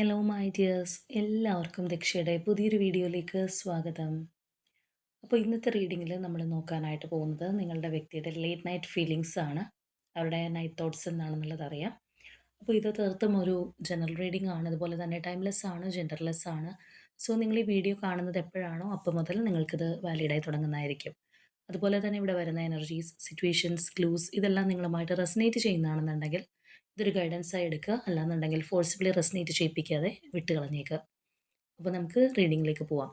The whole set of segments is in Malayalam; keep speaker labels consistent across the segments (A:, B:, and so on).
A: ഹലോ മൈ ഡിയേഴ്സ്, എല്ലാവർക്കും ദക്ഷയുടെ പുതിയൊരു വീഡിയോയിലേക്ക് സ്വാഗതം. അപ്പോൾ ഇന്നത്തെ റീഡിങ്ങിൽ നമ്മൾ നോക്കാനായിട്ട് പോകുന്നത് നിങ്ങളുടെ വ്യക്തിയുടെ ലേറ്റ് നൈറ്റ് ഫീലിങ്സ് ആണ്. അവരുടെ നൈറ്റ് തോട്ട്സ് എന്താണെന്നുള്ളത് അറിയാം. അപ്പോൾ ഇത് തീർത്തും ഒരു ജനറൽ റീഡിംഗ് ആണ്. അതുപോലെ തന്നെ ടൈംലെസ് ആണ്, ജെൻഡർലെസ് ആണ്. സോ നിങ്ങൾ ഈ വീഡിയോ കാണുന്നത് എപ്പോഴാണോ അപ്പോൾ മുതൽ നിങ്ങൾക്കിത് വാലിഡായി തുടങ്ങുന്നതായിരിക്കും. അതുപോലെ തന്നെ ഇവിടെ വരുന്ന എനർജീസ്, സിറ്റുവേഷൻസ്, ക്ലൂസ് ഇതെല്ലാം നിങ്ങളുമായിട്ട് റെസനേറ്റ് ചെയ്യുന്നതാണെന്നുണ്ടെങ്കിൽ ഇതൊരു ഗൈഡൻസായി എടുക്കുക. അല്ലാന്നുണ്ടെങ്കിൽ ഫോഴ്സിബിളി റെസനേറ്റ് ചെയ്യിപ്പിക്കാതെ വിട്ട് കളഞ്ഞേക്കുക. അപ്പോൾ നമുക്ക് റീഡിങ്ങിലേക്ക് പോവാം.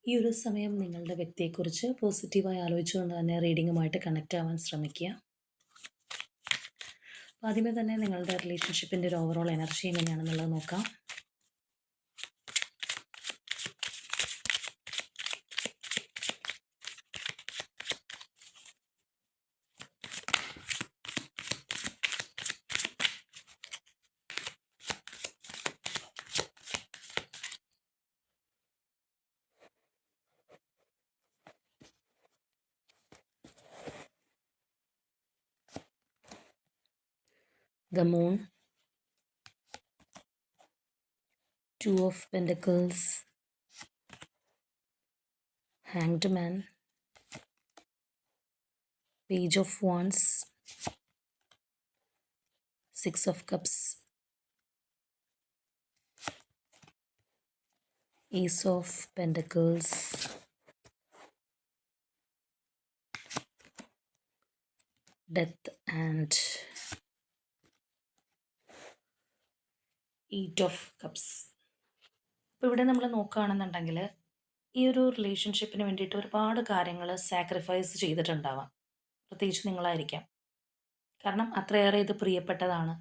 A: ഈ ഒരു സമയം നിങ്ങളുടെ വ്യക്തിയെക്കുറിച്ച് പോസിറ്റീവായി ആലോചിച്ചുകൊണ്ട് തന്നെ റീഡിങ്ങുമായിട്ട് കണക്റ്റ് ആവാൻ ശ്രമിക്കുക. അപ്പോൾ ആദ്യമേ തന്നെ നിങ്ങളുടെ റിലേഷൻഷിപ്പിൻ്റെ ഒരു ഓവറോൾ എനർജി എങ്ങനെയാണെന്നുള്ളത് നോക്കാം. The Moon, Two of Pentacles, Hanged Man, Page of Wands, Six of Cups, Ace of Pentacles, Death and Eight of Cups. അപ്പോൾ ഇവിടെ നമ്മൾ നോക്കുകയാണെന്നുണ്ടെങ്കിൽ ഈ ഒരു റിലേഷൻഷിപ്പിന് വേണ്ടിയിട്ട് ഒരുപാട് കാര്യങ്ങൾ സാക്രിഫൈസ് ചെയ്തിട്ടുണ്ടാവാം. പ്രത്യേകിച്ച് നിങ്ങളായിരിക്കാം. കാരണം അത്രയേറെ ഇത് പ്രിയപ്പെട്ടതാണ്.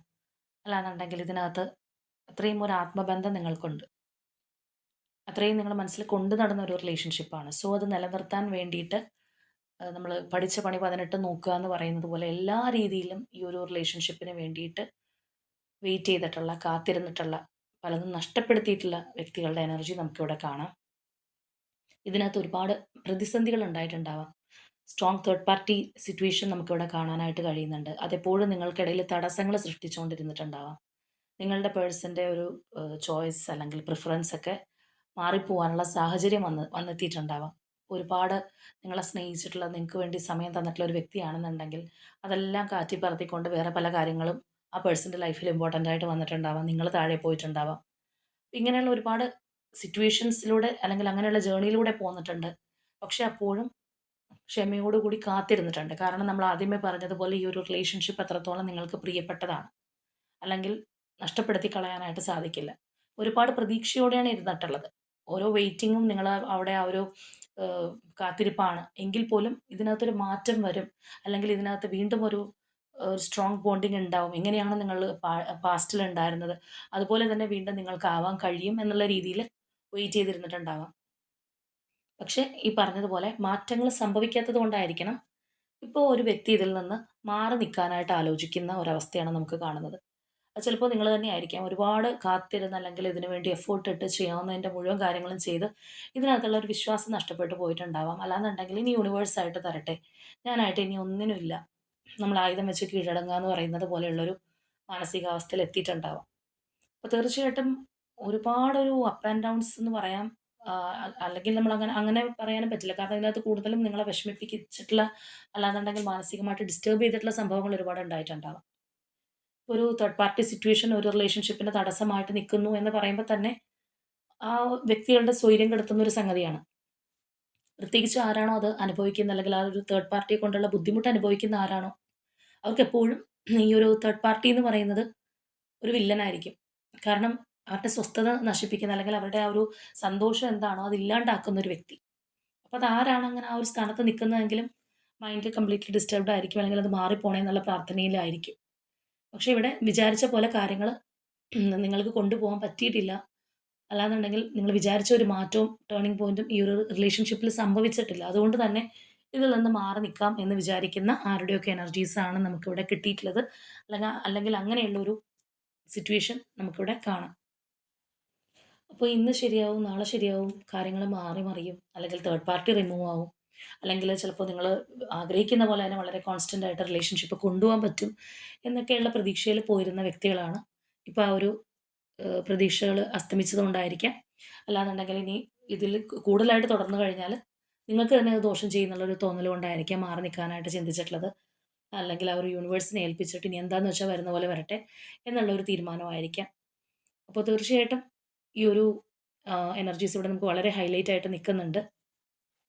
A: അല്ലാന്നുണ്ടെങ്കിൽ ഇതിനകത്ത് അത്രയും ഒരു ആത്മബന്ധം നിങ്ങൾക്കുണ്ട്. അത്രയും നിങ്ങൾ മനസ്സിൽ കൊണ്ടു നടന്ന ഒരു റിലേഷൻഷിപ്പാണ്. സോ അത് നിലനിർത്താൻ വേണ്ടിയിട്ട് നമ്മൾ പഠിച്ച പണി 18 നോക്കുക എന്ന് പറയുന്നത് പോലെ എല്ലാ രീതിയിലും ഈ ഒരു റിലേഷൻഷിപ്പിന് വേണ്ടിയിട്ട് വെയിറ്റ് ചെയ്തിട്ടുള്ള, കാത്തിരുന്നിട്ടുള്ള, പലതും നഷ്ടപ്പെടുത്തിയിട്ടുള്ള വ്യക്തികളുടെ എനർജി നമുക്കിവിടെ കാണാം. ഇതിനകത്ത് ഒരുപാട് പ്രതിസന്ധികൾ ഉണ്ടായിട്ടുണ്ടാവാം. സ്ട്രോങ് തേർഡ് പാർട്ടി സിറ്റുവേഷൻ നമുക്കിവിടെ കാണാനായിട്ട് കഴിയുന്നുണ്ട്. അതെപ്പോഴും നിങ്ങൾക്കിടയിൽ തടസ്സങ്ങൾ സൃഷ്ടിച്ചുകൊണ്ടിരുന്നിട്ടുണ്ടാവാം. നിങ്ങളുടെ പേഴ്സൻ്റെ ഒരു ചോയ്സ് അല്ലെങ്കിൽ പ്രിഫറൻസ് ഒക്കെ മാറിപ്പോവാനുള്ള സാഹചര്യം വന്നെത്തിയിട്ടുണ്ടാവാം. ഒരുപാട് നിങ്ങളെ സ്നേഹിച്ചിട്ടുള്ള, നിങ്ങൾക്ക് വേണ്ടി സമയം തന്നിട്ടുള്ള ഒരു വ്യക്തിയാണെന്നുണ്ടെങ്കിൽ അതെല്ലാം കാറ്റി പറത്തിക്കൊണ്ട് വേറെ പല കാര്യങ്ങളും ആ പേഴ്സൻ്റെ ലൈഫിൽ ഇമ്പോർട്ടൻ്റ് ആയിട്ട് വന്നിട്ടുണ്ടാവാം. നിങ്ങൾ താഴെ പോയിട്ടുണ്ടാവാം. ഇങ്ങനെയുള്ള ഒരുപാട് സിറ്റുവേഷൻസിലൂടെ അല്ലെങ്കിൽ അങ്ങനെയുള്ള ജേണിയിലൂടെ പോന്നിട്ടുണ്ട്. പക്ഷെ അപ്പോഴും ക്ഷമയോടുകൂടി കാത്തിരുന്നിട്ടുണ്ട്. കാരണം നമ്മൾ ആദ്യമേ പറഞ്ഞതുപോലെ ഈ ഒരു റിലേഷൻഷിപ്പ് എത്രത്തോളം നിങ്ങൾക്ക് പ്രിയപ്പെട്ടതാണ്. അല്ലെങ്കിൽ നഷ്ടപ്പെടുത്തി കളയാനായിട്ട് സാധിക്കില്ല. ഒരുപാട് പ്രതീക്ഷയോടെയാണ് ഇരുന്നിട്ടുള്ളത്. ഓരോ വെയിറ്റിങ്ങും നിങ്ങൾ അവിടെ ആ ഒരു കാത്തിരിപ്പാണ്. എങ്കിൽ പോലും ഇതിനകത്തൊരു മാറ്റം വരും. അല്ലെങ്കിൽ ഇതിനകത്ത് വീണ്ടും ഒരു സ്ട്രോങ് ബോണ്ടിങ് ഉണ്ടാവും. എങ്ങനെയാണ് നിങ്ങൾ പാസ്റ്റിൽ ഉണ്ടായിരുന്നത് അതുപോലെ തന്നെ വീണ്ടും നിങ്ങൾക്കാവാൻ കഴിയും എന്നുള്ള രീതിയിൽ വെയിറ്റ് ചെയ്തിരുന്നിട്ടുണ്ടാവാം. പക്ഷേ ഈ പറഞ്ഞതുപോലെ മാറ്റങ്ങൾ സംഭവിക്കാത്തത് കൊണ്ടായിരിക്കണം ഇപ്പോൾ ഒരു വ്യക്തി ഇതിൽ നിന്ന് മാറി നിൽക്കാനായിട്ട് ആലോചിക്കുന്ന ഒരവസ്ഥയാണ് നമുക്ക് കാണുന്നത്. അത് ചിലപ്പോൾ നിങ്ങൾ തന്നെ ആയിരിക്കാം. ഒരുപാട് കാത്തിരുന്ന് അല്ലെങ്കിൽ ഇതിനു വേണ്ടി എഫോർട്ട് ഇട്ട് ചെയ്യാവുന്നതിൻ്റെ മുഴുവൻ കാര്യങ്ങളും ചെയ്ത് ഇതിനകത്തുള്ള ഒരു വിശ്വാസം നഷ്ടപ്പെട്ടു പോയിട്ടുണ്ടാവാം. അല്ലാന്നുണ്ടെങ്കിൽ ഇനി യൂണിവേഴ്സായിട്ട് തരട്ടെ, ഞാനായിട്ട് ഇനി ഒന്നിനുമില്ല, നമ്മൾ ആയുധം വെച്ച് കീഴടങ്ങുക എന്ന് പറയുന്നത് പോലെയുള്ളൊരു മാനസികാവസ്ഥയിൽ എത്തിയിട്ടുണ്ടാവാം. അപ്പോൾ തീർച്ചയായിട്ടും ഒരുപാടൊരു അപ്പ് ആൻഡ് ഡൗൺസ് എന്ന് പറയാം. അല്ലെങ്കിൽ നമ്മൾ അങ്ങനെ അങ്ങനെ പറയാനും പറ്റില്ല. കാരണം ഇതിനകത്ത് കൂടുതലും നിങ്ങളെ വിഷമിപ്പിച്ചിട്ടുള്ള, അല്ലാന്നുണ്ടെങ്കിൽ മാനസികമായിട്ട് ഡിസ്റ്റർബ് ചെയ്തിട്ടുള്ള സംഭവങ്ങൾ ഒരുപാട് ഉണ്ടായിട്ടുണ്ടാവാം. ഒരു തേർഡ് പാർട്ടി സിറ്റുവേഷൻ ഒരു റിലേഷൻഷിപ്പിന് തടസ്സമായിട്ട് നിൽക്കുന്നു എന്ന് പറയുമ്പോൾ തന്നെ ആ വ്യക്തികളുടെ സ്വൈര്യം കെടുത്തുന്ന ഒരു സംഗതിയാണ്. പ്രത്യേകിച്ച് ആരാണോ അത് അനുഭവിക്കുന്നത്, അല്ലെങ്കിൽ ആ ഒരു തേർഡ് പാർട്ടിയെ കൊണ്ടുള്ള ബുദ്ധിമുട്ട് അനുഭവിക്കുന്ന ആരാണോ അവർക്കെപ്പോഴും ഈ ഒരു തേർഡ് പാർട്ടി എന്ന് പറയുന്നത് ഒരു വില്ലനായിരിക്കും. കാരണം അവരുടെ സ്വസ്ഥത നശിപ്പിക്കുന്ന, അല്ലെങ്കിൽ അവരുടെ ആ ഒരു സന്തോഷം എന്താണോ അത് ഇല്ലാണ്ടാക്കുന്ന ഒരു വ്യക്തി. അപ്പോൾ അതാരാണ് അങ്ങനെ ആ ഒരു സ്ഥാനത്ത് നിൽക്കുന്നതെങ്കിലും മൈൻഡ് കംപ്ലീറ്റ്ലി ഡിസ്റ്റർബ്ഡ് ആയിരിക്കും, അല്ലെങ്കിൽ അത് മാറിപ്പോണേ എന്നുള്ള പ്രാർത്ഥനയിലായിരിക്കും. പക്ഷേ ഇവിടെ വിചാരിച്ച പോലെ കാര്യങ്ങൾ നിങ്ങൾക്ക് കൊണ്ടുപോകാൻ പറ്റിയിട്ടില്ല. അല്ലാന്നുണ്ടെങ്കിൽ നിങ്ങൾ വിചാരിച്ച ഒരു മാറ്റവും ടേണിംഗ് പോയിന്റും ഈ ഒരു റിലേഷൻഷിപ്പിൽ സംഭവിച്ചിട്ടില്ല. അതുകൊണ്ട് തന്നെ ഇതിൽ നിന്ന് മാറി നിൽക്കാം എന്ന് വിചാരിക്കുന്ന ആരുടെയൊക്കെ എനർജീസാണ് നമുക്കിവിടെ കിട്ടിയിട്ടുള്ളത്. അല്ലെങ്കിൽ അങ്ങനെയുള്ള ഒരു സിറ്റുവേഷൻ നമുക്കിവിടെ കാണാം. അപ്പോൾ ഇന്ന് ശരിയാവും, നാളെ ശരിയാവും, കാര്യങ്ങൾ മാറി മറിയും, അല്ലെങ്കിൽ തേർഡ് പാർട്ടി റിമൂവ് ആവും. അല്ലെങ്കിൽ ചിലപ്പോൾ നിങ്ങൾ ആഗ്രഹിക്കുന്ന പോലെ തന്നെ വളരെ കോൺസ്റ്റൻ്റ് ആയിട്ട് റിലേഷൻഷിപ്പ് കൊണ്ടുപോകാൻ പറ്റും എന്നൊക്കെയുള്ള പ്രതീക്ഷയിൽ പോയിരുന്ന വ്യക്തികളാണ് ഇപ്പോൾ ആ ഒരു പ്രതീക്ഷകൾ അസ്തമിച്ചതുകൊണ്ടായിരിക്കാം. അല്ലാന്നുണ്ടെങ്കിൽ ഇനി ഇതിൽ കൂടുതലായിട്ട് തുടർന്നു കഴിഞ്ഞാൽ നിങ്ങൾക്ക് തന്നെ അത് ദോഷം ചെയ്യുന്നുള്ളൊരു തോന്നൽ കൊണ്ടായിരിക്കാം മാറി നിൽക്കാനായിട്ട് ചിന്തിച്ചിട്ടുള്ളത്. അല്ലെങ്കിൽ ആ ഒരു യൂണിവേഴ്സിനെ ഏൽപ്പിച്ചിട്ട് ഇനി എന്താന്ന് വെച്ചാൽ വരുന്ന പോലെ വരട്ടെ എന്നുള്ള ഒരു തീരുമാനമായിരിക്കാം. അപ്പോൾ തീർച്ചയായിട്ടും ഈ ഒരു എനർജീസ് ഇവിടെ നമുക്ക് വളരെ ഹൈലൈറ്റ് ആയിട്ട് നിൽക്കുന്നുണ്ട്.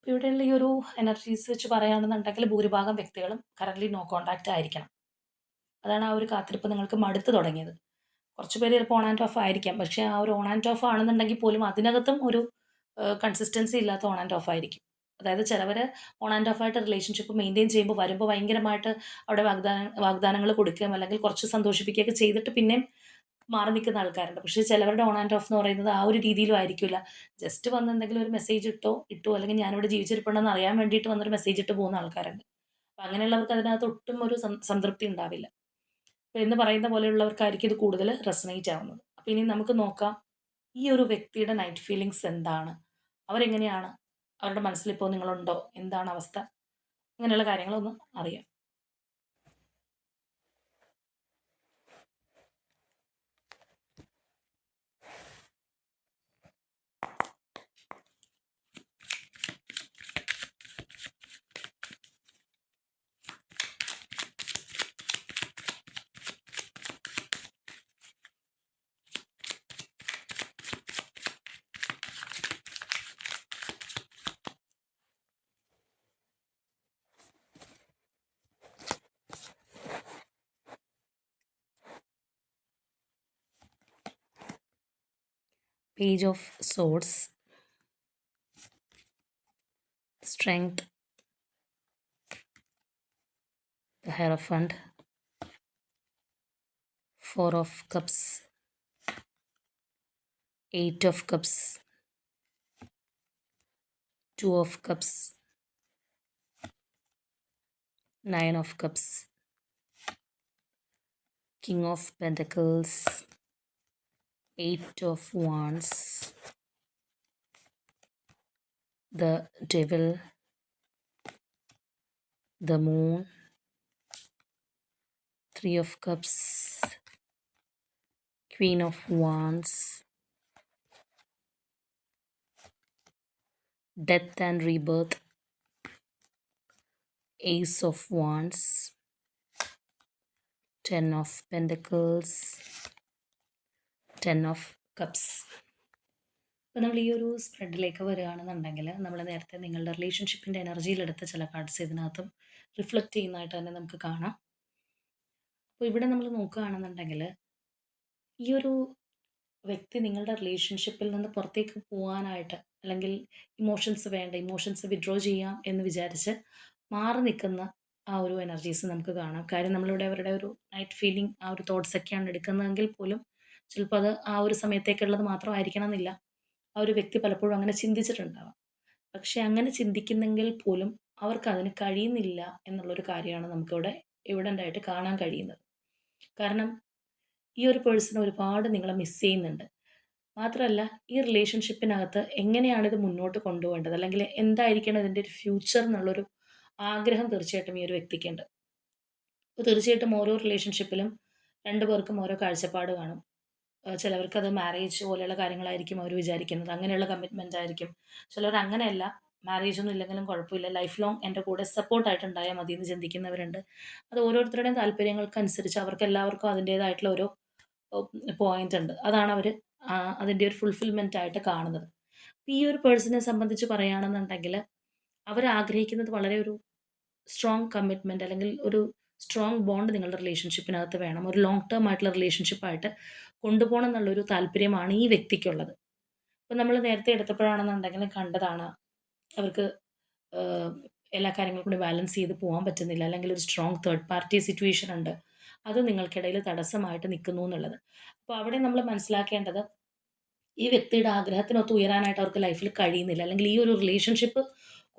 A: ഇവിടെയുള്ള ഈ ഒരു എനർജീസ് വെച്ച് പറയുകയാണെന്നുണ്ടെങ്കിൽ ഭൂരിഭാഗം വ്യക്തികളും കറന്റ്ലി നോ കോൺടാക്റ്റ് ആയിരിക്കണം. അതാണ് ആ ഒരു കാത്തിരിപ്പ് നിങ്ങൾക്ക് മടുത്ത് തുടങ്ങിയത്. കുറച്ച് പേര് ചിലപ്പോൾ ഓൺ ആൻഡ് ഓഫ് ആയിരിക്കാം. പക്ഷേ ആ ഒരു ഓൺ ആൻഡ് ഓഫ് ആണെന്നുണ്ടെങ്കിൽ പോലും അതിനകത്തും ഒരു കൺസിസ്റ്റൻസി ഇല്ലാത്ത ഓൺ ആൻഡ് ഓഫ് ആയിരിക്കും. അതായത് ചിലവര് ഓൺ ആൻഡ് ഓഫ് ആയിട്ട് റിലേഷൻഷിപ്പ് മെയിൻറ്റെയിൻ ചെയ്യുമ്പോൾ വരുമ്പോൾ ഭയങ്കരമായിട്ട് അവിടെ വാഗ്ദാനങ്ങൾ കൊടുക്കുകയും അല്ലെങ്കിൽ കുറച്ച് സന്തോഷിപ്പിക്കുകയൊക്കെ ചെയ്തിട്ട് പിന്നെയും മാറി നിൽക്കുന്ന ആൾക്കാരുണ്ട്. പക്ഷേ ചിലവരുടെ ഓൺ ആൻഡ് ഓഫ് എന്ന് പറയുന്നത് ആ ഒരു രീതിയിലും ആയിരിക്കില്ല. ജസ്റ്റ് വന്ന് എന്തെങ്കിലും ഒരു മെസ്സേജ് ഇട്ടു അല്ലെങ്കിൽ ഞാനിവിടെ ജീവിച്ചിരിപ്പുണ്ടെന്ന് അറിയാൻ വേണ്ടിയിട്ട് വന്നൊരു മെസ്സേജ് ഇട്ട് പോകുന്ന ആൾക്കാരുണ്ട്. അപ്പോൾ അങ്ങനെയുള്ളവർക്ക് അതിനകത്ത് ഒട്ടും ഒരു സംതൃപ്തി ഉണ്ടാവില്ല. അപ്പോൾ എന്ന് പറയുന്ന പോലെയുള്ളവർക്കായിരിക്കും ഇത് കൂടുതൽ റെസൊനേറ്റ് ആവുന്നത്. അപ്പോൾ ഇനി നമുക്ക് നോക്കാം ഈ ഒരു വ്യക്തിയുടെ നൈറ്റ് ഫീലിങ്സ് എന്താണ്? അവരെങ്ങനെയാണ്? അവരുടെ മനസ്സിലിപ്പോൾ നിങ്ങളുണ്ടോ? എന്താണ് അവസ്ഥ? അങ്ങനെയുള്ള കാര്യങ്ങളൊന്ന് അറിയാം. Page of Swords, Strength, the Hierophant, Four of Cups, Eight of Cups, Two of Cups, Nine of Cups, King of Pentacles, Eight of Wands, the Devil, the Moon, Three of Cups, Queen of Wands, Death and Rebirth, Ace of Wands, Ten of Pentacles, Ten of Cups. അപ്പോൾ നമ്മൾ ഈ ഒരു സ്പ്രെഡിലേക്ക് വരികയാണെന്നുണ്ടെങ്കിൽ നമ്മൾ നേരത്തെ നിങ്ങളുടെ റിലേഷൻഷിപ്പിൻ്റെ എനർജിയിലെടുത്ത ചില കാർഡ്സ് ഇതിനകത്തും റിഫ്ലക്റ്റ് ചെയ്യുന്നതായിട്ട് തന്നെ നമുക്ക് കാണാം. അപ്പോൾ ഇവിടെ നമ്മൾ നോക്കുകയാണെന്നുണ്ടെങ്കിൽ ഈ ഒരു വ്യക്തി നിങ്ങളുടെ റിലേഷൻഷിപ്പിൽ നിന്ന് പുറത്തേക്ക് പോകാനായിട്ട് അല്ലെങ്കിൽ ഇമോഷൻസ് വേണ്ട, ഇമോഷൻസ് വിഡ്രോ ചെയ്യാം എന്ന് വിചാരിച്ച് മാറി നിൽക്കുന്ന ആ ഒരു എനർജീസ് നമുക്ക് കാണാം. കാര്യം നമ്മളിവിടെ അവരുടെ ഒരു നൈറ്റ് ഫീലിംഗ് ആ ഒരു തോട്ട്സൊക്കെയാണ് എടുക്കുന്നതെങ്കിൽ പോലും ചിലപ്പോൾ അത് ആ ഒരു സമയത്തേക്കുള്ളത് മാത്രമായിരിക്കണം എന്നില്ല. ആ ഒരു വ്യക്തി പലപ്പോഴും അങ്ങനെ ചിന്തിച്ചിട്ടുണ്ടാവാം. പക്ഷെ അങ്ങനെ ചിന്തിക്കുന്നെങ്കിൽ പോലും അവർക്കതിന് കഴിയുന്നില്ല എന്നുള്ളൊരു കാര്യമാണ് നമുക്കിവിടെ എവിഡൻ്റ് ആയിട്ട് കാണാൻ കഴിയുന്നത്. കാരണം ഈ ഒരു പേഴ്സൺ ഒരുപാട് നിങ്ങളെ മിസ് ചെയ്യുന്നുണ്ട്. മാത്രമല്ല ഈ റിലേഷൻഷിപ്പിനകത്ത് എങ്ങനെയാണിത് മുന്നോട്ട് കൊണ്ടുപോകേണ്ടത് അല്ലെങ്കിൽ എന്തായിരിക്കണം ഇതിൻ്റെ ഒരു ഫ്യൂച്ചർ എന്നുള്ളൊരു ആഗ്രഹം തീർച്ചയായിട്ടും ഈ ഒരു വ്യക്തിക്കുണ്ട്. അപ്പോൾ തീർച്ചയായിട്ടും ഓരോ റിലേഷൻഷിപ്പിലും 2 പേർക്കും ഓരോ കാഴ്ചപ്പാട് കാണും. ചിലവർക്കത് മാരേജ് പോലെയുള്ള കാര്യങ്ങളായിരിക്കും അവർ വിചാരിക്കുന്നത്. അങ്ങനെയുള്ള കമ്മിറ്റ്മെൻ്റ് ആയിരിക്കും. ചിലർ അങ്ങനെയല്ല, മാരേജൊന്നും ഇല്ലെങ്കിലും കുഴപ്പമില്ല, ലൈഫ് ലോങ് എൻ്റെ കൂടെ സപ്പോർട്ടായിട്ട് ഉണ്ടായാൽ മതി എന്ന് ചിന്തിക്കുന്നവരുണ്ട്. അത് ഓരോരുത്തരുടെയും താല്പര്യങ്ങൾക്കനുസരിച്ച് അവർക്കെല്ലാവർക്കും അതിൻ്റേതായിട്ടുള്ള ഓരോ പോയിന്റ് ഉണ്ട്. അതാണ് അവർ അതിൻ്റെ ഒരു ഫുൾഫിൽമെൻ്റ് ആയിട്ട് കാണുന്നത്. ഈ ഒരു പേഴ്സണെ സംബന്ധിച്ച് പറയുകയാണെന്നുണ്ടെങ്കിൽ അവരാഗ്രഹിക്കുന്നത് വളരെ ഒരു സ്ട്രോങ് കമ്മിറ്റ്മെൻറ്റ് അല്ലെങ്കിൽ ഒരു സ്ട്രോങ് ബോണ്ട് നിങ്ങളുടെ റിലേഷൻഷിപ്പിനകത്ത് വേണം. ഒരു ലോങ് ടേം ആയിട്ടുള്ള റിലേഷൻഷിപ്പായിട്ട് കൊണ്ടുപോകണം എന്നുള്ളൊരു താല്പര്യമാണ് ഈ വ്യക്തിക്കുള്ളത്. അപ്പോൾ നമ്മൾ നേരത്തെ എടുത്തപ്പോഴാണെന്നുണ്ടെങ്കിൽ കണ്ടതാണ് അവർക്ക് ഏഹ്, എല്ലാ കാര്യങ്ങളും കൂടി ബാലൻസ് ചെയ്ത് പോകാൻ പറ്റുന്നില്ല. അല്ലെങ്കിൽ ഒരു സ്ട്രോങ് തേർഡ് പാർട്ടി സിറ്റുവേഷൻ ഉണ്ട്. അത് നിങ്ങൾക്കിടയിൽ തടസ്സമായിട്ട് നിൽക്കുന്നു എന്നുള്ളത്. അപ്പോൾ അവിടെ നമ്മൾ മനസ്സിലാക്കേണ്ടത് ഈ വ്യക്തിയുടെ ആഗ്രഹത്തിനൊത്ത് ഉയരാനായിട്ട് അവർക്ക് ലൈഫിൽ കഴിയുന്നില്ല. അല്ലെങ്കിൽ ഈ ഒരു റിലേഷൻഷിപ്പ്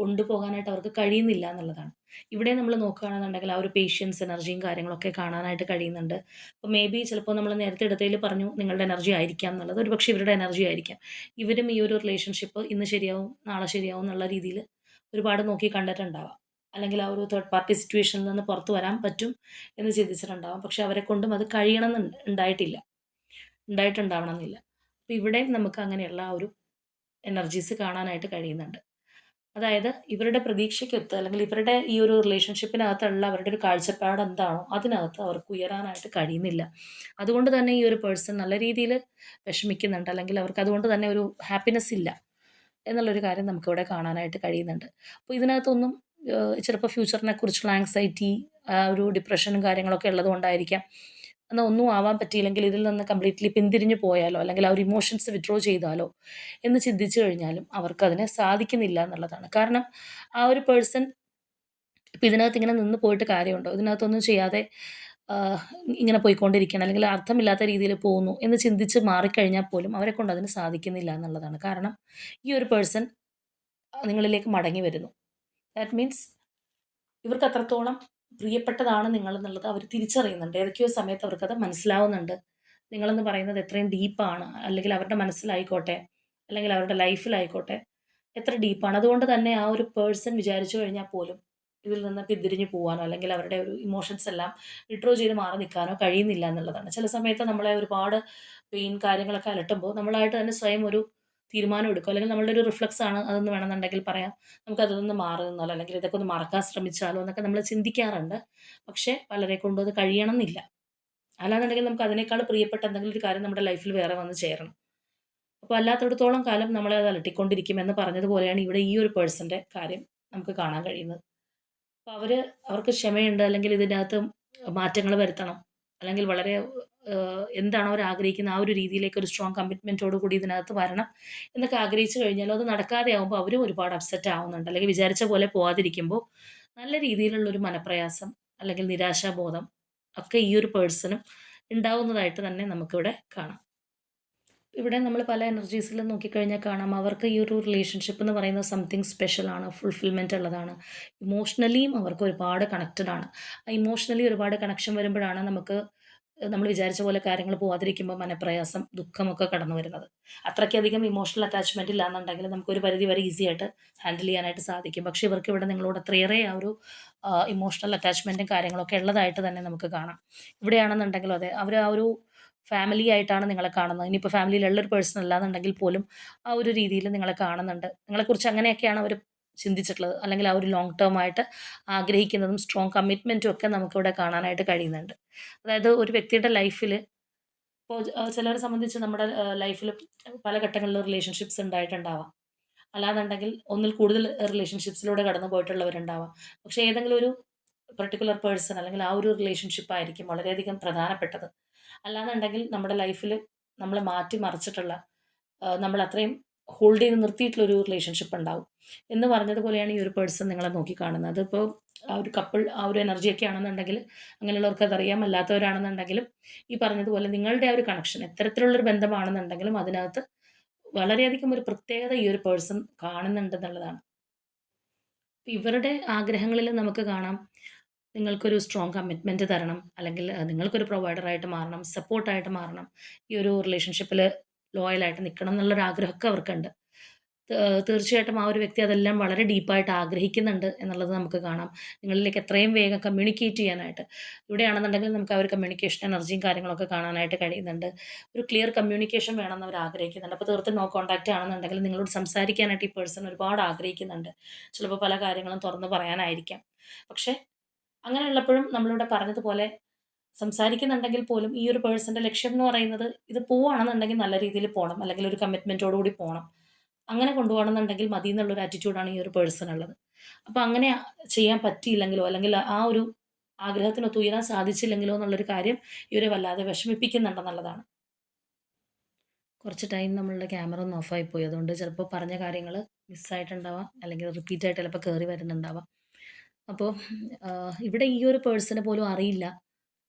A: കൊണ്ടുപോകാനായിട്ട് അവർക്ക് കഴിയുന്നില്ല എന്നുള്ളതാണ്. ഇവിടെ നമ്മൾ നോക്കുകയാണെന്നുണ്ടെങ്കിൽ ആ ഒരു പേഷ്യൻസ്, എനർജിയും കാര്യങ്ങളൊക്കെ കാണാനായിട്ട് കഴിയുന്നുണ്ട്. അപ്പോൾ മേ ബി ചിലപ്പോൾ നമ്മൾ നേരത്തെ എടുത്തതിൽ പറഞ്ഞു നിങ്ങളുടെ എനർജി ആയിരിക്കാം എന്നുള്ളത്. ഒരുപക്ഷെ ഇവരുടെ എനർജി ആയിരിക്കാം. ഇവരും ഈ ഒരു റിലേഷൻഷിപ്പ് ഇന്ന് ശരിയാവും, നാളെ ശരിയാവും എന്നുള്ള രീതിയിൽ ഒരുപാട് നോക്കി കണ്ടിട്ടുണ്ടാവാം. അല്ലെങ്കിൽ ആ ഒരു തേർഡ് പാർട്ടി സിറ്റുവേഷനിൽ നിന്ന് പുറത്ത് വരാൻ പറ്റും എന്ന് ചിന്തിച്ചിട്ടുണ്ടാവാം. പക്ഷെ അവരെക്കൊണ്ടും അത് കഴിയണമെന്ന് ഉണ്ടായിട്ടുണ്ടാവണമെന്നില്ല. അപ്പോൾ ഇവിടെയും നമുക്ക് അങ്ങനെയുള്ള ആ ഒരു എനർജീസ് കാണാനായിട്ട് കഴിയുന്നുണ്ട്. അതായത് ഇവരുടെ പ്രതീക്ഷയ്ക്കൊത്ത് അല്ലെങ്കിൽ ഇവരുടെ ഈ ഒരു റിലേഷൻഷിപ്പിനകത്തുള്ള അവരുടെ ഒരു കാഴ്ചപ്പാട് എന്താണോ അതിനകത്ത് അവർക്ക് ഉയരാനായിട്ട് കഴിയുന്നില്ല. അതുകൊണ്ട് തന്നെ ഈ ഒരു പേഴ്സൺ നല്ല രീതിയിൽ വിഷമിക്കുന്നുണ്ട്. അല്ലെങ്കിൽ അവർക്ക് അതുകൊണ്ട് തന്നെ ഒരു ഹാപ്പിനെസ് ഇല്ല എന്നുള്ളൊരു കാര്യം നമുക്കിവിടെ കാണാനായിട്ട് കഴിയുന്നുണ്ട്. അപ്പോൾ ഇതിനകത്തൊന്നും ചിലപ്പോൾ ഫ്യൂച്ചറിനെ കുറിച്ചുള്ള ആങ്സൈറ്റി, ഒരു ഡിപ്രഷനും കാര്യങ്ങളൊക്കെ ഉള്ളതുകൊണ്ടായിരിക്കാം. എന്നാൽ ഒന്നും ആവാൻ പറ്റിയില്ലെങ്കിൽ ഇതിൽ നിന്ന് കംപ്ലീറ്റ്ലി പിന്തിരിഞ്ഞു പോയാലോ അല്ലെങ്കിൽ ആ ഒരു ഇമോഷൻസ് വിത്ഡ്രോ ചെയ്താലോ എന്ന് ചിന്തിച്ചു കഴിഞ്ഞാലും അവർക്കതിന് സാധിക്കുന്നില്ല എന്നുള്ളതാണ്. കാരണം ആ ഒരു പേഴ്സൺ ഇപ്പം ഇതിനകത്ത് ഇങ്ങനെ നിന്ന് പോയിട്ട് കാര്യമുണ്ടോ? ഇതിനകത്തൊന്നും ചെയ്യാതെ ആഹ് ഇങ്ങനെ പോയിക്കൊണ്ടിരിക്കുകയാണ് അല്ലെങ്കിൽ അർത്ഥമില്ലാത്ത രീതിയിൽ പോകുന്നു എന്ന് ചിന്തിച്ച് മാറിക്കഴിഞ്ഞാൽ പോലും അവരെക്കൊണ്ട് അതിന് സാധിക്കുന്നില്ല എന്നുള്ളതാണ്. കാരണം ഈ ഒരു പേഴ്സൺ നിങ്ങളിലേക്ക് മടങ്ങി വരുന്നു. ദാറ്റ് മീൻസ് ഇവർക്ക് അത്രത്തോളം പ്രിയപ്പെട്ടതാണ് നിങ്ങളെന്നുള്ളത് അവർ തിരിച്ചറിയുന്നുണ്ട്. ഏതൊക്കെയോ സമയത്ത് അവർക്കത് മനസ്സിലാവുന്നുണ്ട്. നിങ്ങളെന്ന് പറയുന്നത് എത്രയും ഡീപ്പാണ്. അല്ലെങ്കിൽ അവരുടെ മനസ്സിലായിക്കോട്ടെ, അല്ലെങ്കിൽ അവരുടെ ലൈഫിലായിക്കോട്ടെ എത്ര ഡീപ്പാണ്. അതുകൊണ്ട് തന്നെ ആ ഒരു പേഴ്സൺ വിചാരിച്ചു കഴിഞ്ഞാൽ പോലും ഇതിൽ നിന്ന് പിന്തിരിഞ്ഞു പോവാനോ, അല്ലെങ്കിൽ അവരുടെ ഒരു ഇമോഷൻസ് എല്ലാം വിത്ഡ്രോ ചെയ്ത് മാറി നിൽക്കാനോ കഴിയുന്നില്ല എന്നുള്ളതാണ്. ചില സമയത്ത് നമ്മളെ ഒരുപാട് പെയിൻ കാര്യങ്ങളൊക്കെ അലട്ടുമ്പോൾ നമ്മളായിട്ട് തന്നെ സ്വയം ഒരു തീരുമാനം എടുക്കും. അല്ലെങ്കിൽ നമ്മളുടെ ഒരു റിഫ്ലക്സ് ആണ് അതെന്ന് വേണമെന്നുണ്ടെങ്കിൽ പറയാം. നമുക്ക് അതിൽ നിന്ന് മാറി നിന്നാലോ, അല്ലെങ്കിൽ ഇതൊക്കെ ഒന്ന് മറക്കാൻ ശ്രമിച്ചാലോ എന്നൊക്കെ നമ്മൾ ചിന്തിക്കാറുണ്ട്. പക്ഷേ പലരെക്കൊണ്ടും അത് കഴിയണമെന്നില്ല. അല്ലാന്നുണ്ടെങ്കിൽ നമുക്ക് അതിനേക്കാൾ പ്രിയപ്പെട്ട എന്തെങ്കിലും ഒരു കാര്യം നമ്മുടെ ലൈഫിൽ വേറെ വന്ന് ചേരണം. അപ്പോൾ അല്ലാത്തിടത്തോളം കാലം നമ്മളെ അത് അലട്ടിക്കൊണ്ടിരിക്കും എന്ന് പറഞ്ഞതുപോലെയാണ് ഇവിടെ ഈ ഒരു പേഴ്സന്റെ കാര്യം നമുക്ക് കാണാൻ കഴിയുന്നത്. അപ്പോൾ അവർക്ക് ക്ഷമയുണ്ട്, അല്ലെങ്കിൽ ഇതിനകത്ത് മാറ്റങ്ങൾ വരുത്തണം. അല്ലെങ്കിൽ വളരെ എന്താണോ അവർ ആഗ്രഹിക്കുന്ന ആ ഒരു രീതിയിലേക്ക് ഒരു സ്ട്രോങ് കമ്മിറ്റ്മെന്റോട് കൂടി ഇതിനകത്ത് വരണം എന്നൊക്കെ ആഗ്രഹിച്ചു കഴിഞ്ഞാലും അത് നടക്കാതെ ആവുമ്പോൾ അവരും ഒരുപാട് അപ്സെറ്റ് ആവുന്നുണ്ട്. അല്ലെങ്കിൽ വിചാരിച്ച പോലെ പോവാതിരിക്കുമ്പോൾ നല്ല രീതിയിലുള്ള ഒരു മനപ്രയാസം അല്ലെങ്കിൽ നിരാശാബോധം ഒക്കെ ഈ ഒരു പേഴ്സണും ഉണ്ടാവുന്നതായിട്ട് തന്നെ നമുക്കിവിടെ കാണാം. ഇവിടെ നമ്മൾ പല എനർജീസിലും നോക്കിക്കഴിഞ്ഞാൽ കാണാം അവർക്ക് ഈ ഒരു റിലേഷൻഷിപ്പ് എന്ന് പറയുന്നത് സംതിങ് സ്പെഷ്യലാണ്, ഫുൾഫിൽമെൻ്റ് ഉള്ളതാണ്. ഇമോഷണലിയും അവർക്ക് ഒരുപാട് കണക്റ്റഡ് ആണ്. ആ ഇമോഷണലി ഒരുപാട് കണക്ഷൻ വരുമ്പോഴാണ് നമുക്ക് നമ്മൾ വിചാരിച്ച പോലെ കാര്യങ്ങൾ പോവാതിരിക്കുമ്പോൾ മനപ്രയാസം, ദുഃഖമൊക്കെ കടന്നു വരുന്നത്. അത്രയ്ക്കധികം ഇമോഷണൽ അറ്റാച്ച്മെന്റ് ഇല്ലാന്നുണ്ടെങ്കിൽ നമുക്കൊരു പരിധി വരെ ഈസി ആയിട്ട് ഹാൻഡിൽ ചെയ്യാനായിട്ട് സാധിക്കും. പക്ഷേ ഇവർക്ക് ഇവിടെ നിങ്ങളോട് അത്രയേറെ ആ ഒരു ഇമോഷണൽ അറ്റാച്ച്മെന്റും കാര്യങ്ങളൊക്കെ ഉള്ളതായിട്ട് തന്നെ നമുക്ക് കാണാം. ഇവിടെയാണെന്നുണ്ടെങ്കിലും അതെ, അവർ ആ ഒരു ഫാമിലി ആയിട്ടാണ് നിങ്ങളെ കാണുന്നത്. ഇനിയിപ്പോൾ ഫാമിലിയിലുള്ള ഒരു പേഴ്സൺ അല്ലാന്നുണ്ടെങ്കിൽ പോലും ആ ഒരു രീതിയിൽ നിങ്ങളെ കാണുന്നുണ്ട്. നിങ്ങളെക്കുറിച്ച് അങ്ങനെയൊക്കെയാണ് അവർ ചിന്തിച്ചിട്ടുള്ളത്. അല്ലെങ്കിൽ ആ ഒരു ലോങ് ടേം ആയിട്ട് ആഗ്രഹിക്കുന്നതും സ്ട്രോങ് കമ്മിറ്റ്മെന്റും ഒക്കെ നമുക്കിവിടെ കാണാനായിട്ട് കഴിയുന്നുണ്ട്. അതായത് ഒരു വ്യക്തിയുടെ ലൈഫിൽ ഇപ്പോൾ ചിലരെ സംബന്ധിച്ച് നമ്മുടെ ലൈഫിൽ പല ഘട്ടങ്ങളിലും റിലേഷൻഷിപ്സ് ഉണ്ടായിട്ടുണ്ടാവാം. അല്ലാന്നുണ്ടെങ്കിൽ ഒന്നിൽ കൂടുതൽ റിലേഷൻഷിപ്സിലൂടെ കടന്നു പോയിട്ടുള്ളവരുണ്ടാവാം. പക്ഷേ ഏതെങ്കിലും ഒരു പർട്ടിക്കുലർ പേഴ്സൺ അല്ലെങ്കിൽ ആ ഒരു റിലേഷൻഷിപ്പ് ആയിരിക്കും വളരെയധികം പ്രധാനപ്പെട്ടത്. അല്ലാന്നുണ്ടെങ്കിൽ നമ്മുടെ ലൈഫിൽ നമ്മളെ മാറ്റി മറിച്ചിട്ടുള്ള നമ്മൾ അത്രയും ഹോൾഡ് ചെയ്ത് നിർത്തിയിട്ടുള്ള ഒരു റിലേഷൻഷിപ്പ് ഉണ്ടാവും. എന്ന് പറഞ്ഞതുപോലെയാണ് ഈ ഒരു പേഴ്സൺ നിങ്ങളെ നോക്കിക്കാണുന്നത്. അതിപ്പോൾ ആ ഒരു കപ്പിൾ ആ ഒരു എനർജിയൊക്കെ ആണെന്നുണ്ടെങ്കിൽ അങ്ങനെയുള്ളവർക്ക് അതറിയാം. അല്ലാത്തവരാണെന്നുണ്ടെങ്കിലും ഈ പറഞ്ഞതുപോലെ നിങ്ങളുടെ ആ ഒരു കണക്ഷൻ എത്തരത്തിലുള്ളൊരു ബന്ധമാണെന്നുണ്ടെങ്കിലും അതിനകത്ത് വളരെയധികം ഒരു പ്രത്യേകത ഈ ഒരു പേഴ്സൺ കാണുന്നുണ്ടെന്നുള്ളതാണ്. ഇവരുടെ ആഗ്രഹങ്ങളിൽ നമുക്ക് കാണാം, നിങ്ങൾക്കൊരു സ്ട്രോങ് കമ്മിറ്റ്മെന്റ് തരണം, അല്ലെങ്കിൽ നിങ്ങൾക്കൊരു പ്രൊവൈഡറായിട്ട് മാറണം, സപ്പോർട്ടായിട്ട് മാറണം, ഈ ഒരു റിലേഷൻഷിപ്പിൽ ലോയലായിട്ട് നിൽക്കണം എന്നുള്ളൊരു ആഗ്രഹമൊക്കെ അവർക്കുണ്ട്. തീർച്ചയായിട്ടും ആ ഒരു വ്യക്തി അതെല്ലാം വളരെ ഡീപ്പായിട്ട് ആഗ്രഹിക്കുന്നുണ്ട് എന്നുള്ളത് നമുക്ക് കാണാം. നിങ്ങളിലേക്ക് എത്രയും വേഗം കമ്മ്യൂണിക്കേറ്റ് ചെയ്യാനായിട്ട്. ഇവിടെയാണെന്നുണ്ടെങ്കിൽ നമുക്ക് ആ ഒരു കമ്മ്യൂണിക്കേഷൻ എനർജിയും കാര്യങ്ങളൊക്കെ കാണാനായിട്ട് കഴിയുന്നുണ്ട്. ഒരു ക്ലിയർ കമ്മ്യൂണിക്കേഷൻ വേണമെന്ന് അവർ ആഗ്രഹിക്കുന്നുണ്ട്. അപ്പോൾ തീർത്തും നോ കോൺടാക്റ്റ് ആണെന്നുണ്ടെങ്കിൽ നിങ്ങളോട് സംസാരിക്കാനായിട്ട് ഈ പേഴ്സൺ ഒരുപാട് ആഗ്രഹിക്കുന്നുണ്ട്. ചിലപ്പോൾ പല കാര്യങ്ങളും തുറന്ന് പറയാനായിരിക്കാം. പക്ഷേ അങ്ങനെയുള്ളപ്പോഴും നമ്മളിവിടെ പറഞ്ഞതുപോലെ സംസാരിക്കുന്നുണ്ടെങ്കിൽ പോലും ഈ ഒരു പേഴ്സന്റെ ലക്ഷ്യം എന്ന് പറയുന്നത് ഇത് പോവാണെന്നുണ്ടെങ്കിൽ നല്ല രീതിയിൽ പോണം. അല്ലെങ്കിൽ ഒരു കമ്മിറ്റ്മെന്റോട് കൂടി പോണം. അങ്ങനെ കൊണ്ടുപോകണമെന്നുണ്ടെങ്കിൽ മതി എന്നുള്ളൊരു ആറ്റിറ്റ്യൂഡാണ് ഈ ഒരു പേഴ്സൺ ഉള്ളത്. അപ്പോൾ അങ്ങനെ ചെയ്യാൻ പറ്റിയില്ലെങ്കിലോ, അല്ലെങ്കിൽ ആ ഒരു ആഗ്രഹത്തിനൊത്ത് ഉയരാൻ സാധിച്ചില്ലെങ്കിലോ എന്നുള്ളൊരു കാര്യം ഇവരെ വല്ലാതെ വിഷമിപ്പിക്കുന്നുണ്ടെന്നുള്ളതാണ്. കുറച്ച് ടൈം നമ്മളുടെ ക്യാമറ ഒന്ന് ഓഫായി പോയി. അതുകൊണ്ട് ചിലപ്പോൾ പറഞ്ഞ കാര്യങ്ങൾ മിസ്സായിട്ടുണ്ടാവാം. അല്ലെങ്കിൽ റിപ്പീറ്റ് ആയിട്ട് ചിലപ്പോൾ കയറി വരുന്നുണ്ടാവാം. അപ്പോൾ ഇവിടെ ഈ ഒരു പേഴ്സണ് പോലും അറിയില്ല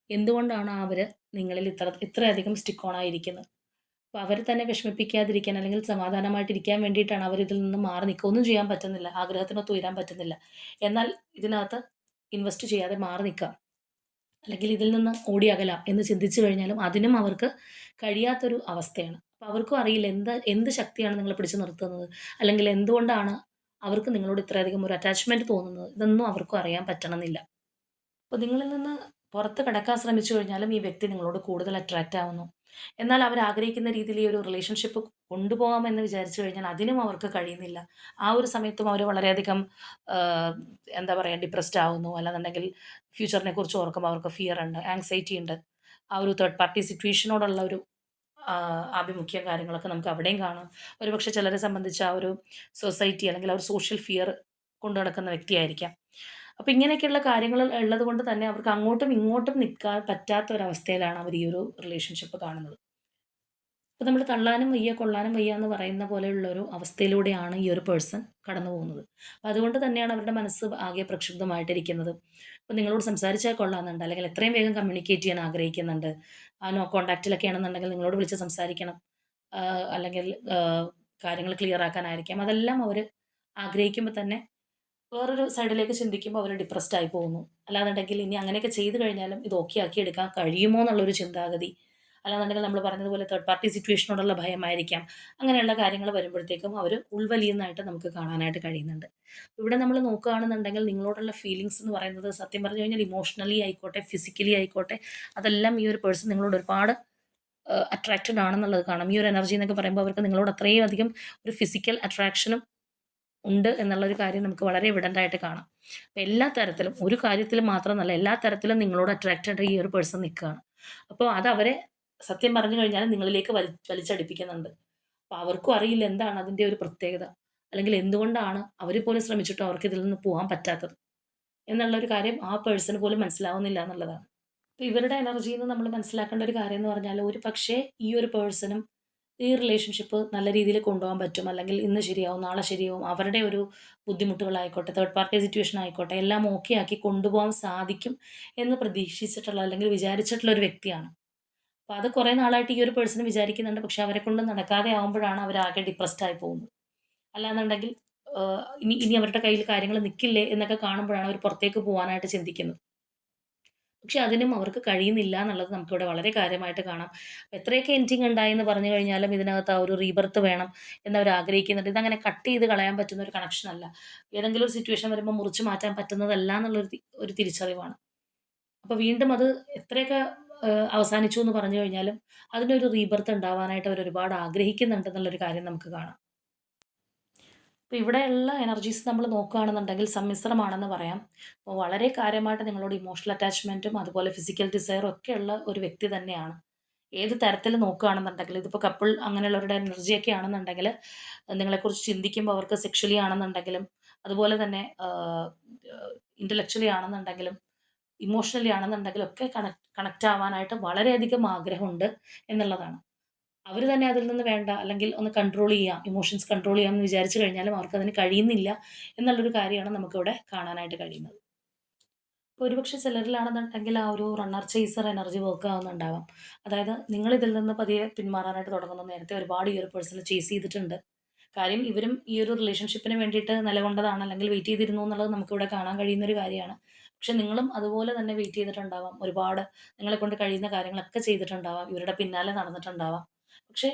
A: എന്തുകൊണ്ടാണ് അവര് നിങ്ങളിൽ ഇത്രയധികം സ്റ്റിക്ക് ഓൺ ആയിരിക്കുന്നത്. അപ്പോൾ അവരെ തന്നെ വിഷമിപ്പിക്കാതിരിക്കാൻ അല്ലെങ്കിൽ സമാധാനമായിട്ടിരിക്കാൻ വേണ്ടിയിട്ടാണ് അവരിതിൽ നിന്ന് മാറി നിൽക്കുക. ഒന്നും ചെയ്യാൻ പറ്റുന്നില്ല. ആഗ്രഹത്തിനൊത്ത് ഉയരാൻ പറ്റുന്നില്ല. എന്നാൽ ഇതിനകത്ത് ഇൻവെസ്റ്റ് ചെയ്യാതെ മാറി നിൽക്കാം. അല്ലെങ്കിൽ ഇതിൽ നിന്ന് ഓടി അകലാം എന്ന് ചിന്തിച്ചു കഴിഞ്ഞാലും അതിനും അവർക്ക് കഴിയാത്തൊരു അവസ്ഥയാണ്. അപ്പോൾ അവർക്കും അറിയില്ല എന്ത് എന്ത് ശക്തിയാണ് നിങ്ങളെ പിടിച്ചു നിർത്തുന്നത്. അല്ലെങ്കിൽ എന്തുകൊണ്ടാണ് അവർക്ക് നിങ്ങളോട് ഇത്രയധികം ഒരു അറ്റാച്ച്മെന്റ് തോന്നുന്നത്? ഇതൊന്നും അവർക്കും അറിയാൻ പറ്റണമെന്നില്ല. അപ്പോൾ നിങ്ങളിൽ നിന്ന് പുറത്ത് കടക്കാൻ ശ്രമിച്ചു കഴിഞ്ഞാലും ഈ വ്യക്തി നിങ്ങളോട് കൂടുതൽ അട്രാക്റ്റ് ആവുന്നു. എന്നാൽ അവർ ആഗ്രഹിക്കുന്ന രീതിയിൽ ഈ ഒരു റിലേഷൻഷിപ്പ് കൊണ്ടുപോകാമെന്ന് വിചാരിച്ചു കഴിഞ്ഞാൽ അതിനും അവർക്ക് കഴിയുന്നില്ല. ആ ഒരു സമയത്തും അവർ വളരെയധികം ആഹ്, എന്താ പറയുക, ഡിപ്രസ്ഡ് ആവുന്നു. അല്ലാന്നുണ്ടെങ്കിൽ ഫ്യൂച്ചറിനെ കുറിച്ച് ഓർക്കുമ്പോൾ അവർക്ക് ഫിയർ ഉണ്ട്, ആങ്സൈറ്റി ഉണ്ട്. ആ ഒരു തേർഡ് പാർട്ടി സിറ്റുവേഷനോടുള്ള ഒരു ആഭിമുഖ്യം കാര്യങ്ങളൊക്കെ നമുക്ക് അവിടെയും കാണാം. ഒരുപക്ഷെ ചിലരെ സംബന്ധിച്ച് ആ ഒരു സൊസൈറ്റി അല്ലെങ്കിൽ ആ ഒരു സോഷ്യൽ ഫിയർ കൊണ്ട് നടക്കുന്ന വ്യക്തിയായിരിക്കാം. അപ്പൊ ഇങ്ങനെയൊക്കെയുള്ള കാര്യങ്ങൾ ഉള്ളതുകൊണ്ട് തന്നെ അവർക്ക് അങ്ങോട്ടും ഇങ്ങോട്ടും നിൽക്കാൻ പറ്റാത്ത ഒരവസ്ഥയിലാണ് അവർ ഈ ഒരു റിലേഷൻഷിപ്പ് കാണുന്നത്. ഇപ്പൊ നമ്മൾ തള്ളാനും വയ്യ, കൊള്ളാനും വയ്യ എന്ന് പറയുന്ന പോലെയുള്ള ഒരു അവസ്ഥയിലൂടെയാണ് ഈ ഒരു പേഴ്സൺ കടന്നു പോകുന്നത്. അപ്പൊ അതുകൊണ്ട് തന്നെയാണ് അവരുടെ മനസ്സ് ആകെ പ്രക്ഷുബ്ധമായിട്ടിരിക്കുന്നത്. ഇപ്പൊ നിങ്ങളോട് സംസാരിച്ചാൽ കൊള്ളാമെന്നുണ്ട്, അല്ലെങ്കിൽ എത്രയും വേഗം കമ്മ്യൂണിക്കേറ്റ് ചെയ്യാൻ ആഗ്രഹിക്കുന്നുണ്ട്. ആ നോ കോൺടാക്റ്റിലൊക്കെ ആണെന്നുണ്ടെങ്കിൽ നിങ്ങളോട് വിളിച്ച് സംസാരിക്കണം. അല്ലെങ്കിൽ കാര്യങ്ങൾ ക്ലിയർ ആക്കാനായിരിക്കാം. അതെല്ലാം അവർ ആഗ്രഹിക്കുമ്പോൾ തന്നെ വേറൊരു സൈഡിലേക്ക് ചിന്തിക്കുമ്പോൾ അവർ ഡിപ്രസ്ഡ് ആയി പോകുന്നു. അല്ലാന്നുണ്ടെങ്കിൽ ഇനി അങ്ങനെയൊക്കെ ചെയ്തു കഴിഞ്ഞാലും ഇത് ഓക്കെ ആക്കി എടുക്കാൻ കഴിയുമോ എന്നുള്ളൊരു ചിന്താഗതി. അല്ലാന്നുണ്ടെങ്കിൽ നമ്മൾ പറഞ്ഞതുപോലെ തേർഡ് പാർട്ടി സിറ്റുവേഷനോടുള്ള ഭയമായിരിക്കാം. അങ്ങനെയുള്ള കാര്യങ്ങൾ വരുമ്പോഴത്തേക്കും അവർ ഉൾവലിയുന്നതായിട്ട് നമുക്ക് കാണാനായിട്ട് കഴിയുന്നുണ്ട്. ഇവിടെ നമ്മൾ നോക്കുകയാണെന്നുണ്ടെങ്കിൽ നിങ്ങളോടുള്ള ഫീലിങ്സ് എന്ന് പറയുന്നത് സത്യം പറഞ്ഞു കഴിഞ്ഞാൽ ഇമോഷണലി ആയിക്കോട്ടെ, ഫിസിക്കലി ആയിക്കോട്ടെ, അതെല്ലാം ഈ ഒരു പേഴ്സൺ നിങ്ങളോട് ഒരുപാട് അട്രാക്റ്റഡ് ആണെന്നുള്ളത് കാണാം. ഈ ഒരു എനർജി എന്നൊക്കെ പറയുമ്പോൾ അവർക്ക് നിങ്ങളോട് അത്രയും അധികം ഒരു ഫിസിക്കൽ അട്രാക്ഷനും ഉണ്ട് എന്നുള്ളൊരു കാര്യം നമുക്ക് വളരെ എവിഡന്റ് ആയിട്ട് കാണാം. അപ്പൊ എല്ലാ തരത്തിലും, ഒരു കാര്യത്തിലും മാത്രമെന്നല്ല, എല്ലാ തരത്തിലും നിങ്ങളോട് അട്രാക്റ്റഡ് ഈ ഒരു പേഴ്സൺ നിൽക്കുകയാണ്. അപ്പോൾ അത് അവരെ സത്യം പറഞ്ഞു കഴിഞ്ഞാൽ നിങ്ങളിലേക്ക് വലിച്ചടിപ്പിക്കുന്നുണ്ട്. അപ്പൊ അവർക്കും അറിയില്ല എന്താണ് അതിന്റെ ഒരു പ്രത്യേകത, അല്ലെങ്കിൽ എന്തുകൊണ്ടാണ് അവർ പോലും ശ്രമിച്ചിട്ടും അവർക്ക് ഇതിൽ നിന്ന് പോകാൻ പറ്റാത്തത് എന്നുള്ള ഒരു കാര്യം ആ പേഴ്സണ് പോലും മനസ്സിലാവുന്നില്ല എന്നുള്ളതാണ്. ഇപ്പൊ ഇവരുടെ എനർജിന്ന് നമ്മൾ മനസ്സിലാക്കേണ്ട ഒരു കാര്യം എന്ന് പറഞ്ഞാൽ, ഒരു പക്ഷേ ഈ ഒരു പേഴ്സണും ഈ റിലേഷൻഷിപ്പ് നല്ല രീതിയിൽ കൊണ്ടുപോകാൻ പറ്റും. അല്ലെങ്കിൽ ഇന്ന് ശരിയാവും, നാളെ ശരിയാവും. അവരുടെ ഒരു ബുദ്ധിമുട്ടുകളായിക്കോട്ടെ, തേർഡ് പാർട്ടി സിറ്റുവേഷൻ ആയിക്കോട്ടെ, എല്ലാം ഓക്കെ ആക്കി കൊണ്ടുപോകാൻ സാധിക്കും എന്ന് പ്രതീക്ഷിച്ചിട്ടുള്ള അല്ലെങ്കിൽ വിചാരിച്ചിട്ടുള്ള ഒരു വ്യക്തിയാണ്. അപ്പൊ അത് കുറെ നാളായിട്ട് ഈ ഒരു പേഴ്സൺ വിചാരിക്കുന്നുണ്ട്. പക്ഷെ അവരെ കൊണ്ട് നടക്കാതെ ആവുമ്പോഴാണ് അവരാകെ ഡിപ്രസ്ഡ് ആയി പോകുന്നത്. അല്ലാന്നുണ്ടെങ്കിൽ ഇനി ഇനി അവരുടെ കയ്യിൽ കാര്യങ്ങൾ നിൽക്കില്ലേ എന്നൊക്കെ കാണുമ്പോഴാണ് അവർ പുറത്തേക്ക് പോകാനായിട്ട് ചിന്തിക്കുന്നത്. പക്ഷെ അതിനും അവർക്ക് കഴിയുന്നില്ല എന്നുള്ളത് നമുക്കിവിടെ വളരെ കാര്യമായിട്ട് കാണാം. എത്രയൊക്കെ എൻഡിങ് ഉണ്ടായെന്ന് പറഞ്ഞു കഴിഞ്ഞാലും ഇതിനകത്ത് ആ ഒരു റീബർത്ത് വേണം എന്നവർ ആഗ്രഹിക്കുന്നുണ്ട്. ഇതങ്ങനെ കട്ട് ചെയ്ത് കളയാൻ പറ്റുന്ന ഒരു കണക്ഷൻ അല്ല. ഏതെങ്കിലും ഒരു സിറ്റുവേഷൻ വരുമ്പോൾ മുറിച്ച് മാറ്റാൻ പറ്റുന്നതല്ല എന്നുള്ളൊരു ഒരു തിരിച്ചറിവാണ്. അപ്പൊ വീണ്ടും അത് എത്രയൊക്കെ അവസാനിച്ചു എന്ന് പറഞ്ഞു കഴിഞ്ഞാലും അതിനൊരു റീബർത്ത് ഉണ്ടാവാനായിട്ട് അവർ ഒരുപാട് ആഗ്രഹിക്കുന്നുണ്ട് എന്നുള്ളൊരു കാര്യം നമുക്ക് കാണാം. അപ്പോൾ ഇവിടെയുള്ള എനർജീസ് നമ്മൾ നോക്കുകയാണെന്നുണ്ടെങ്കിൽ സമ്മിശ്രമാണെന്ന് പറയാം. അപ്പോൾ വളരെ കാര്യമായിട്ട് നിങ്ങളോട് ഇമോഷണൽ അറ്റാച്ച്മെൻറ്റും അതുപോലെ ഫിസിക്കൽ ഡിസയറും ഒക്കെയുള്ള ഒരു വ്യക്തി തന്നെയാണ്. ഏത് തരത്തിൽ നോക്കുകയാണെന്നുണ്ടെങ്കിൽ, ഇതിപ്പോൾ കപ്പിൾ അങ്ങനെയുള്ളവരുടെ എനർജിയൊക്കെ ആണെന്നുണ്ടെങ്കിൽ നിങ്ങളെക്കുറിച്ച് ചിന്തിക്കുമ്പോൾ അവർക്ക് സെക്ഷലി ആണെന്നുണ്ടെങ്കിലും, അതുപോലെ തന്നെ ഇൻ്റലക്ച്വലി ആണെന്നുണ്ടെങ്കിലും, ഇമോഷണലി ആണെന്നുണ്ടെങ്കിലും ഒക്കെ കണക്റ്റ് ആവാനായിട്ട് വളരെയധികം ആഗ്രഹമുണ്ട് എന്നുള്ളതാണ്. അവര് തന്നെ അതിൽ നിന്ന് വേണ്ട, അല്ലെങ്കിൽ ഒന്ന് കൺട്രോൾ ചെയ്യാം, ഇമോഷൻസ് കൺട്രോൾ ചെയ്യാമെന്ന് വിചാരിച്ചു കഴിഞ്ഞാലും അവർക്കതിന് കഴിയുന്നില്ല എന്നുള്ളൊരു കാര്യമാണ് നമുക്കിവിടെ കാണാനായിട്ട് കഴിയുന്നത്. ഇപ്പൊ ഒരുപക്ഷെ ചിലരിലാണെന്നുണ്ടെങ്കിൽ ആ ഒരു റണ്ണർ ചേസർ എനർജി വർക്ക് ആവുന്നുണ്ടാവാം. അതായത് നിങ്ങൾ ഇതിൽ നിന്ന് പതിയെ പിന്മാറാനായിട്ട് തുടങ്ങുന്നു. നേരത്തെ ഒരുപാട് ഈ ഒരു പേഴ്സണെ ചേസ് ചെയ്തിട്ടുണ്ട്. കാര്യം ഇവരും ഈ ഒരു റിലേഷൻഷിപ്പിന് വേണ്ടിയിട്ട് നിലകൊണ്ടതാണ്, അല്ലെങ്കിൽ വെയിറ്റ് ചെയ്തിരുന്നു എന്നുള്ളത് നമുക്കിവിടെ കാണാൻ കഴിയുന്ന ഒരു കാര്യമാണ്. പക്ഷെ നിങ്ങളും അതുപോലെ തന്നെ വെയിറ്റ് ചെയ്തിട്ടുണ്ടാവാം. ഒരുപാട് നിങ്ങളെക്കൊണ്ട് കഴിയുന്ന കാര്യങ്ങളൊക്കെ ചെയ്തിട്ടുണ്ടാവാം. ഇവരുടെ പിന്നാലെ നടന്നിട്ടുണ്ടാവാം. പക്ഷെ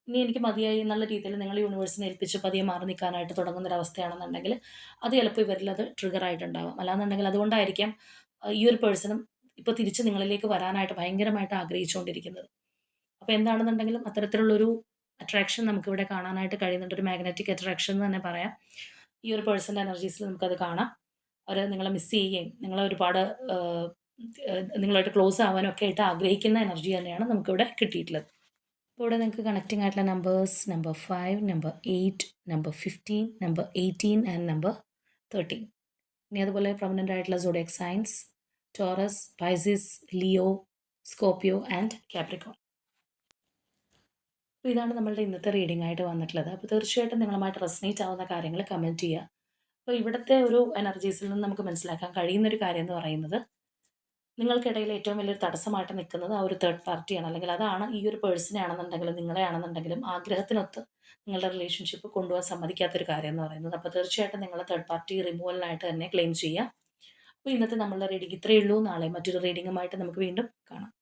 A: ഇനി എനിക്ക് മതിയായി എന്നുള്ള രീതിയിൽ നിങ്ങൾ യൂണിവേഴ്സിനെ ഏൽപ്പിച്ച് പതിയെ മാറി നിൽക്കാനായിട്ട് തുടങ്ങുന്ന ഒരവസ്ഥയാണെന്നുണ്ടെങ്കിൽ അത് ചിലപ്പോൾ ഇവരിൽ അത് ട്രിഗർ ആയിട്ടുണ്ടാവാം. അല്ലാന്നുണ്ടെങ്കിൽ അതുകൊണ്ടായിരിക്കാം ഈ ഒരു പേഴ്സണും ഇപ്പോൾ തിരിച്ച് നിങ്ങളിലേക്ക് വരാനായിട്ട് ഭയങ്കരമായിട്ട് ആഗ്രഹിച്ചുകൊണ്ടിരിക്കുന്നത്. അപ്പോൾ എന്താണെന്നുണ്ടെങ്കിലും അത്തരത്തിലുള്ളൊരു അട്രാക്ഷൻ നമുക്കിവിടെ കാണാനായിട്ട് കഴിയുന്നുണ്ട്. ഒരു മാഗ്നറ്റിക് അട്രാക്ഷൻ എന്ന് തന്നെ പറയാം. ഈ ഒരു പേഴ്സന്റെ എനർജീസിൽ നമുക്കത് കാണാം. അവർ നിങ്ങളെ മിസ് ചെയ്യുകയും നിങ്ങളെ ഒരുപാട് നിങ്ങളുമായിട്ട് ക്ലോസ് ആവാനും ഒക്കെ ആയിട്ട് ആഗ്രഹിക്കുന്ന എനർജി തന്നെയാണ് നമുക്കിവിടെ കിട്ടിയിട്ടുള്ളത്. അപ്പോൾ ഇവിടെ നിങ്ങൾക്ക് കണക്റ്റിംഗ് ആയിട്ടുള്ള numbers number 5, number 8, number 15, number 18 and number 13. ഇനി അതുപോലെ പ്രൊമിനൻ്റ് ആയിട്ടുള്ള zodiac signs Taurus, Pisces, Leo, Scorpio and Capricorn. അപ്പോൾ ഇതാണ് നമ്മളുടെ ഇന്നത്തെ റീഡിംഗ് ആയിട്ട് വന്നിട്ടുള്ളത്. അപ്പോൾ തീർച്ചയായിട്ടും നിങ്ങളുമായിട്ട് റെസനേറ്റ് ആവുന്ന കാര്യങ്ങൾ കമൻറ്റ് ചെയ്യുക. അപ്പോൾ ഇവിടുത്തെ ഒരു എനർജീസിൽ നിന്ന് നമുക്ക് മനസ്സിലാക്കാൻ കഴിയുന്നൊരു കാര്യം എന്ന് പറയുന്നത്, നിങ്ങൾക്കിടയിൽ ഏറ്റവും വലിയൊരു തടസ്സമായിട്ട് നിൽക്കുന്നത് ആ ഒരു തേർഡ് പാർട്ടിയാണ്. അല്ലെങ്കിൽ അതാണ് ഈ ഒരു പേഴ്സണെ ആണെന്നുണ്ടെങ്കിലും നിങ്ങളെ ആണെന്നുണ്ടെങ്കിലും ആഗ്രഹത്തിനൊത്ത് നിങ്ങളുടെ റിലേഷൻഷിപ്പ് കൊണ്ടുപോകാൻ സമ്മതിക്കാത്തൊരു കാര്യം എന്ന് പറയുന്നത്. അപ്പോൾ തീർച്ചയായിട്ടും നിങ്ങൾ തേർഡ് പാർട്ടി റിമൂവലിനായിട്ട് തന്നെ ക്ലെയിം ചെയ്യുക. അപ്പോൾ ഇന്നത്തെ നമ്മളുടെ റീഡിംഗ് ഇത്രയേ ഉള്ളൂ. നാളെ മറ്റൊരു റീഡിങ്ങുമായിട്ട് നമുക്ക് വീണ്ടും കാണാം.